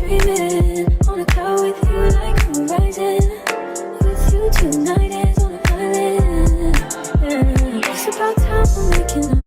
dreaming on a cloud with you like horizon. With you tonight is on a island. Yeah. It's about time we're making up.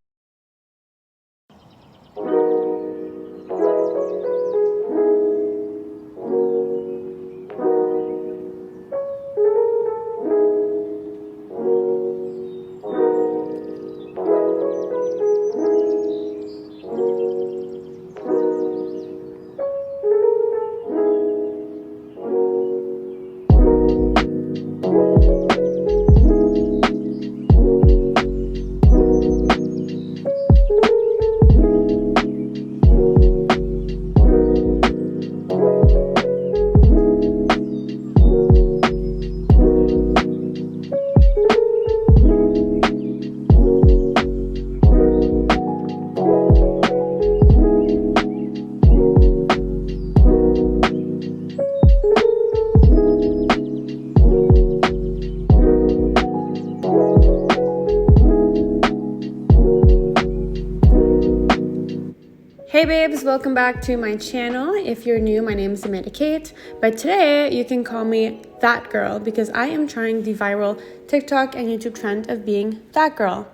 Hey babes, welcome back to my channel. If you're new, my name is Amanda Kate, but today you can call me that girl because I am trying the viral TikTok and YouTube trend of being that girl.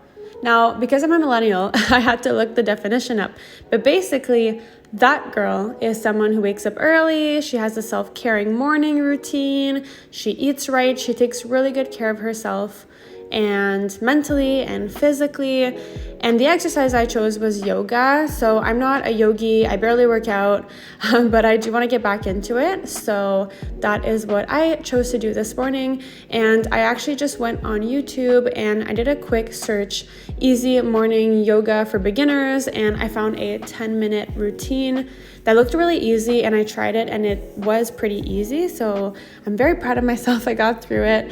Now, because I'm a millennial, I had to look the definition up, but basically that girl is someone who wakes up early, she has a self-caring morning routine, she eats right, she takes really good care of herself, and mentally and physically. And the exercise I chose was yoga. So I'm not a yogi, I barely work out, but I do want to get back into it. So that is what I chose to do this morning. And I actually just went on YouTube and I did a quick search, easy morning yoga for beginners, and I found a 10-minute routine that looked really easy, and I tried it and it was pretty easy. So I'm very proud of myself. I got through it.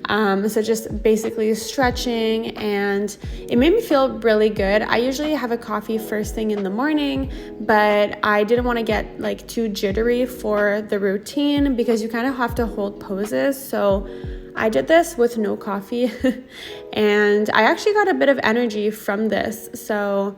So just basically stretching, and it made me feel really good. I usually have a coffee first thing in the morning, but I didn't want to get like too jittery for the routine because you kind of have to hold poses. So I did this with no coffee and I actually got a bit of energy from this. So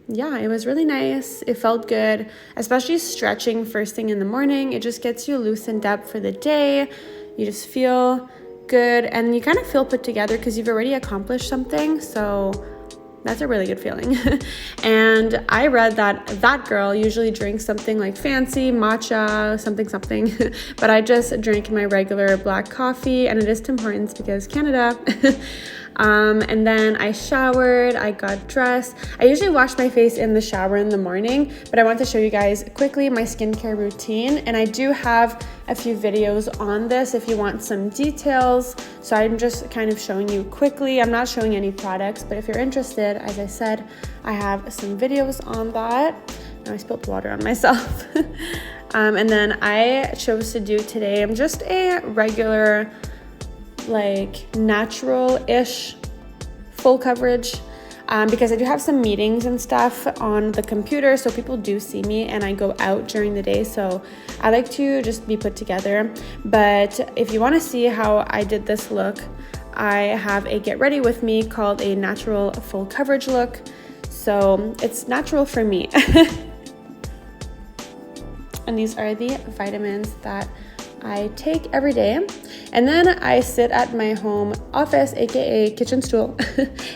yeah, it was really nice. It felt good, especially stretching first thing in the morning. It just gets you loosened up for the day. You just feel good and you kind of feel put together because you've already accomplished something. So that's a really good feeling. And I read that that girl usually drinks something like fancy, matcha, something, but I just drink my regular black coffee, and it is Tim Hortons because Canada. And then I showered, I got dressed. I usually wash my face in the shower in the morning, but I want to show you guys quickly my skincare routine, and I do have a few videos on this if you want some details. So I'm just kind of showing you quickly. I'm not showing any products, but if you're interested, as I said, I have some videos on that. Now I spilled water on myself. And then I chose to do today, I'm just a regular, like natural-ish full coverage because I do have some meetings and stuff on the computer, so people do see me and I go out during the day, so I like to just be put together. But if you want to see how I did this look, I have a get ready with me called a natural full coverage look, so it's natural for me. And these are the vitamins that I take every day. And then I sit at my home office, aka kitchen stool,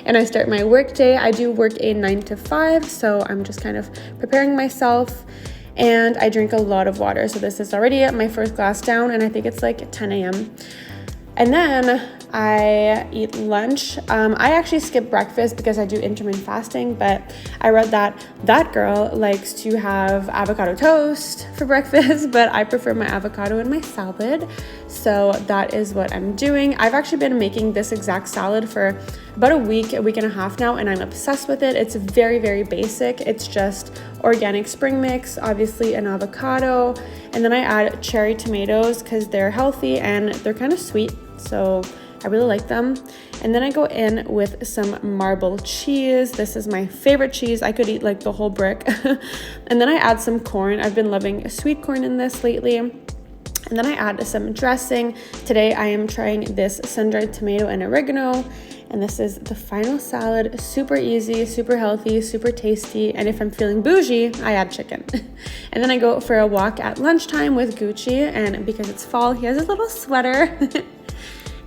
and I start my work day. I do work a 9 to 5, so I'm just kind of preparing myself, and I drink a lot of water. So this is already my first glass down, and I think it's like 10 a.m. And then I eat lunch. I actually skip breakfast because I do intermittent fasting, but I read that that girl likes to have avocado toast for breakfast, but I prefer my avocado in my salad. So that is what I'm doing. I've actually been making this exact salad for about a week and a half now, and I'm obsessed with it. It's very, very basic. It's just organic spring mix, obviously an avocado, and then I add cherry tomatoes because they're healthy and they're kind of sweet. So I really like them. And then I go in with some marble cheese. This is my favorite cheese. I could eat like the whole brick. And then I add some corn. I've been loving sweet corn in this lately. And then I add some dressing. Today I am trying this sun-dried tomato and oregano. And this is the final salad. Super easy, super healthy, super tasty. And if I'm feeling bougie, I add chicken. And then I go for a walk at lunchtime with Gucci. And because it's fall, he has a little sweater.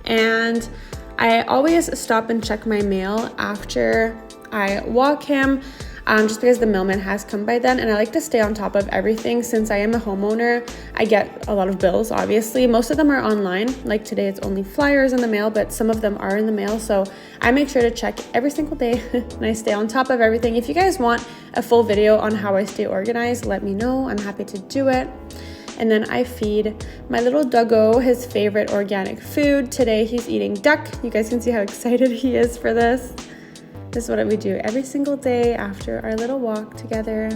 And I always stop and check my mail after I walk him. Just because the mailman has come by then, and I like to stay on top of everything. Since I am a homeowner, I get a lot of bills, obviously. Most of them are online. Like today, it's only flyers in the mail, but some of them are in the mail. So I make sure to check every single day and I stay on top of everything. If you guys want a full video on how I stay organized, let me know. I'm happy to do it. And then I feed my little doggo his favorite organic food. Today, he's eating duck. You guys can see how excited he is for this. This is what we do every single day after our little walk together.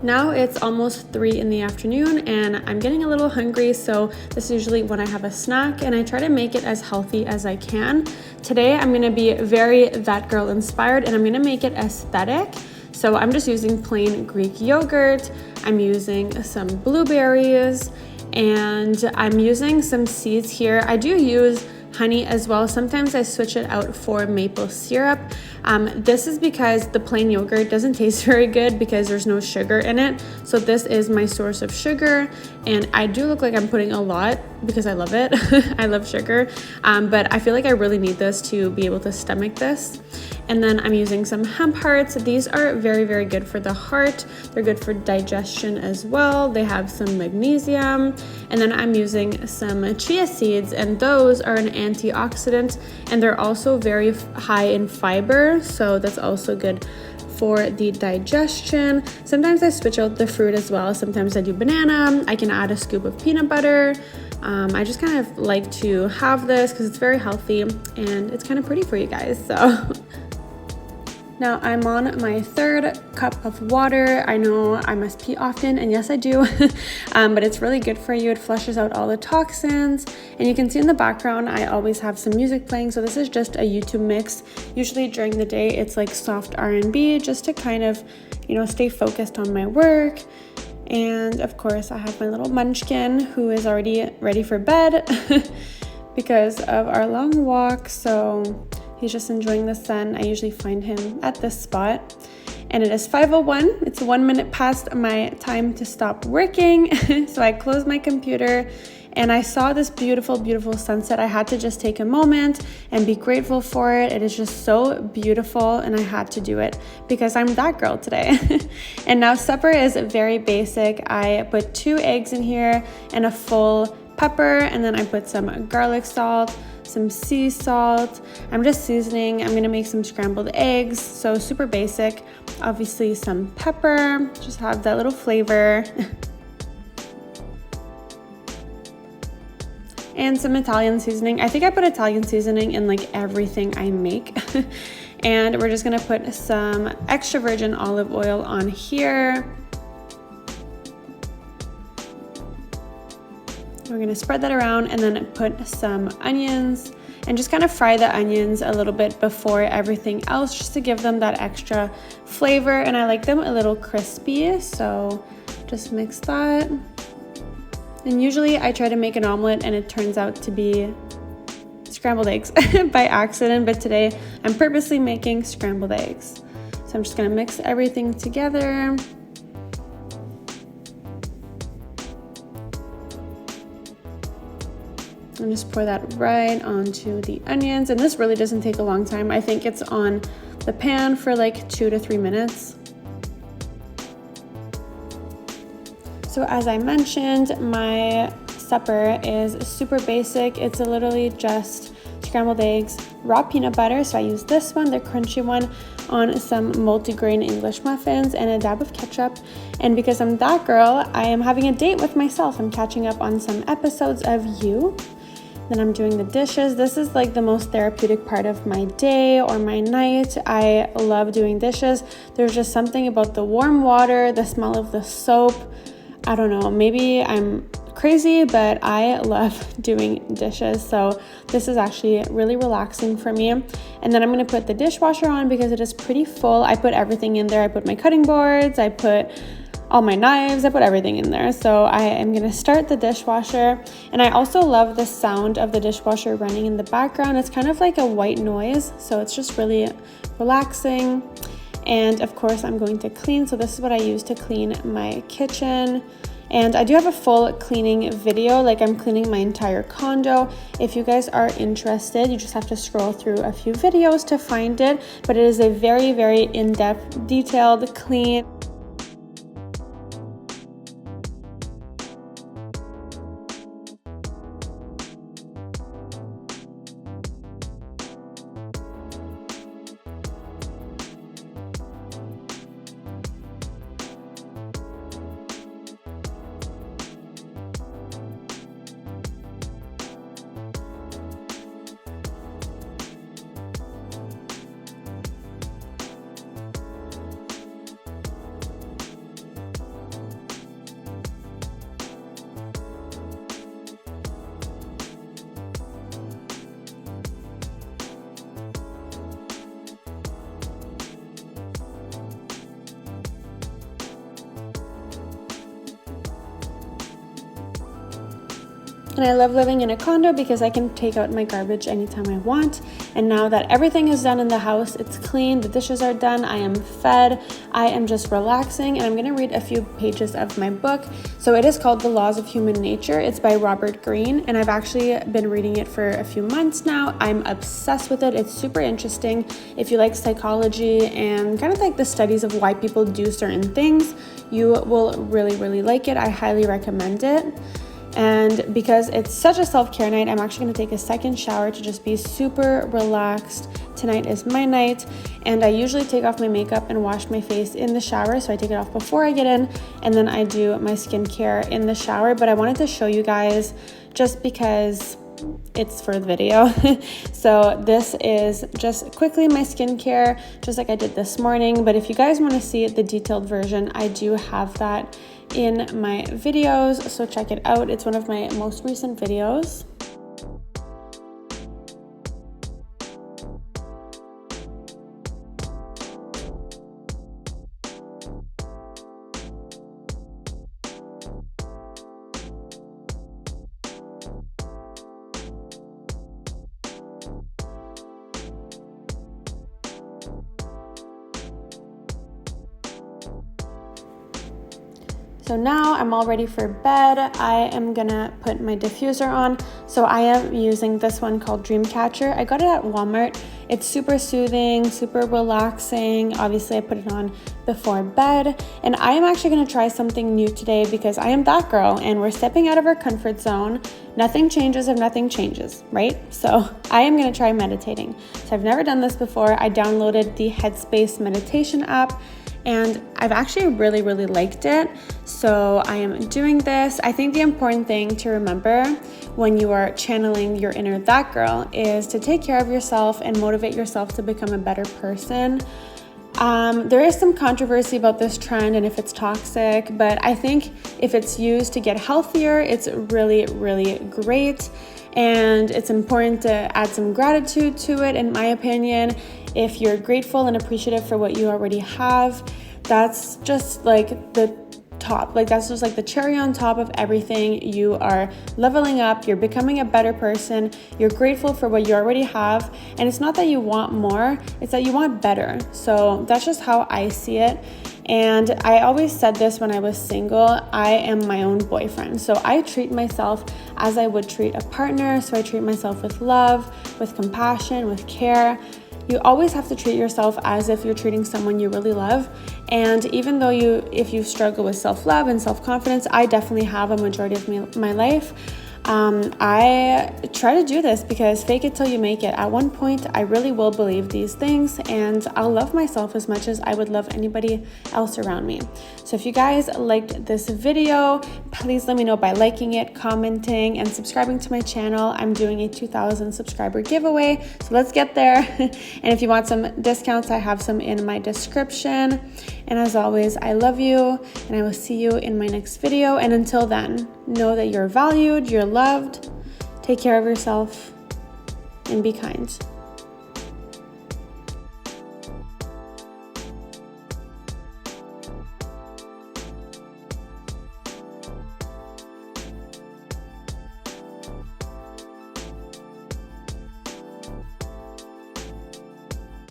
Now it's almost 3 in the afternoon and I'm getting a little hungry, so this is usually when I have a snack and I try to make it as healthy as I can. Today I'm gonna be very That Girl inspired and I'm gonna make it aesthetic. So I'm just using plain Greek yogurt, I'm using some blueberries, and I'm using some seeds here. I do use honey as well. Sometimes I switch it out for maple syrup. This is because the plain yogurt doesn't taste very good because there's no sugar in it. So this is my source of sugar, and I do look like I'm putting a lot because I love it. I love sugar, but I feel like I really need this to be able to stomach this. And then I'm using some hemp hearts. These are very, very good for the heart. They're good for digestion as well. They have some magnesium. And then I'm using some chia seeds, and those are an antioxidant, and they're also very high in fiber. So that's also good for the digestion. Sometimes I switch out the fruit as well. Sometimes I do banana. I can add a scoop of peanut butter. I just kind of like to have this because it's very healthy and it's kind of pretty for you guys. So now I'm on my 3rd cup of water. I know I must pee often, and yes I do, but it's really good for you. It flushes out all the toxins, and you can see in the background I always have some music playing. So this is just a YouTube mix. Usually during the day it's like soft R&B, just to kind of, you know, stay focused on my work. And of course I have my little munchkin who is already ready for bed because of our long walk. So he's just enjoying the sun. I usually find him at this spot. And it is 5:01. It's 1 minute past my time to stop working. So I closed my computer and I saw this beautiful, beautiful sunset. I had to just take a moment and be grateful for it. It is just so beautiful, and I had to do it because I'm that girl today. And now supper is very basic. I put 2 eggs in here and a full pepper, and then I put some garlic salt, some sea salt. I'm just seasoning. I'm gonna make some scrambled eggs, so super basic. Obviously some pepper, just have that little flavor. And some Italian seasoning. I think I put Italian seasoning in like everything I make. And we're just gonna put some extra virgin olive oil on here. We're gonna spread that around and then put some onions and just kind of fry the onions a little bit before everything else, just to give them that extra flavor. And I like them a little crispy, so just mix that. And usually I try to make an omelet and it turns out to be scrambled eggs by accident, but today I'm purposely making scrambled eggs. So I'm just gonna mix everything together. And just pour that right onto the onions. And this really doesn't take a long time. I think it's on the pan for like 2 to 3 minutes. So as I mentioned, my supper is super basic. It's literally just scrambled eggs, raw peanut butter. So I use this one, the crunchy one, on some multigrain English muffins and a dab of ketchup. And because I'm that girl, I am having a date with myself. I'm catching up on some episodes of You. Then I'm doing the dishes. This is like the most therapeutic part of my day or my night. I love doing dishes. There's just something about the warm water, the smell of the soap. I don't know, maybe I'm crazy, but I love doing dishes. So this is actually really relaxing for me. And then I'm gonna put the dishwasher on because it is pretty full. I put everything in there. I put my cutting boards, I put all my knives. I put everything in there. So I am gonna start the dishwasher, and I also love the sound of the dishwasher running in the background. It's kind of like a white noise, so it's just really relaxing. And of course I'm going to clean. So this is what I use to clean my kitchen. And I do have a full cleaning video, like I'm cleaning my entire condo. If you guys are interested, you just have to scroll through a few videos to find it, but it is a very, very in-depth, detailed clean. And I love living in a condo because I can take out my garbage anytime I want. And now that everything is done in the house, it's clean, the dishes are done, I am fed, I am just relaxing, and I'm gonna read a few pages of my book. So it is called The Laws of Human Nature. It's by Robert Greene, and I've actually been reading it for a few months now. I'm obsessed with it. It's super interesting. If you like psychology and kind of like the studies of why people do certain things, you will really, really like it. I highly recommend it. And because it's such a self-care night, I'm actually going to take a second shower to just be super relaxed. Tonight is my night, and I usually take off my makeup and wash my face in the shower. So I take it off before I get in, and then I do my skincare in the shower. But I wanted to show you guys just because it's for the video. So this is just quickly my skincare, just like I did this morning. But if you guys want to see the detailed version, I do have that in my videos, so check it out. It's one of my most recent videos. So now I'm all ready for bed. I am gonna put my diffuser on. So I am using this one called Dreamcatcher. I got it at Walmart. It's super soothing, super relaxing. Obviously I put it on before bed. And I am actually gonna try something new today because I am that girl and we're stepping out of our comfort zone. Nothing changes if nothing changes, right? So I am gonna try meditating. So I've never done this before. I downloaded the Headspace meditation app, and I've actually really, really liked it. So I am doing this. I think the important thing to remember when you are channeling your inner that girl is to take care of yourself and motivate yourself to become a better person. There is some controversy about this trend and if it's toxic, but I think if it's used to get healthier, it's really, really great. And it's important to add some gratitude to it, in my opinion. If you're grateful and appreciative for what you already have, that's just like the top. Like that's just like the cherry on top of everything. You are leveling up, you're becoming a better person, you're grateful for what you already have. And it's not that you want more, it's that you want better. So that's just how I see it. And I always said this when I was single, I am my own boyfriend. So I treat myself as I would treat a partner. So I treat myself with love, with compassion, with care. You always have to treat yourself as if you're treating someone you really love. And even though if you struggle with self-love and self-confidence, I definitely have a majority of my life. I try to do this because fake it till you make it. At one point, I really will believe these things and I'll love myself as much as I would love anybody else around me. So if you guys liked this video, please let me know by liking it, commenting, and subscribing to my channel. I'm doing a 2,000 subscriber giveaway, so let's get there. And if you want some discounts, I have some in my description. And as always, I love you and I will see you in my next video. And until then, know that you're valued, you're loved, take care of yourself, and be kind.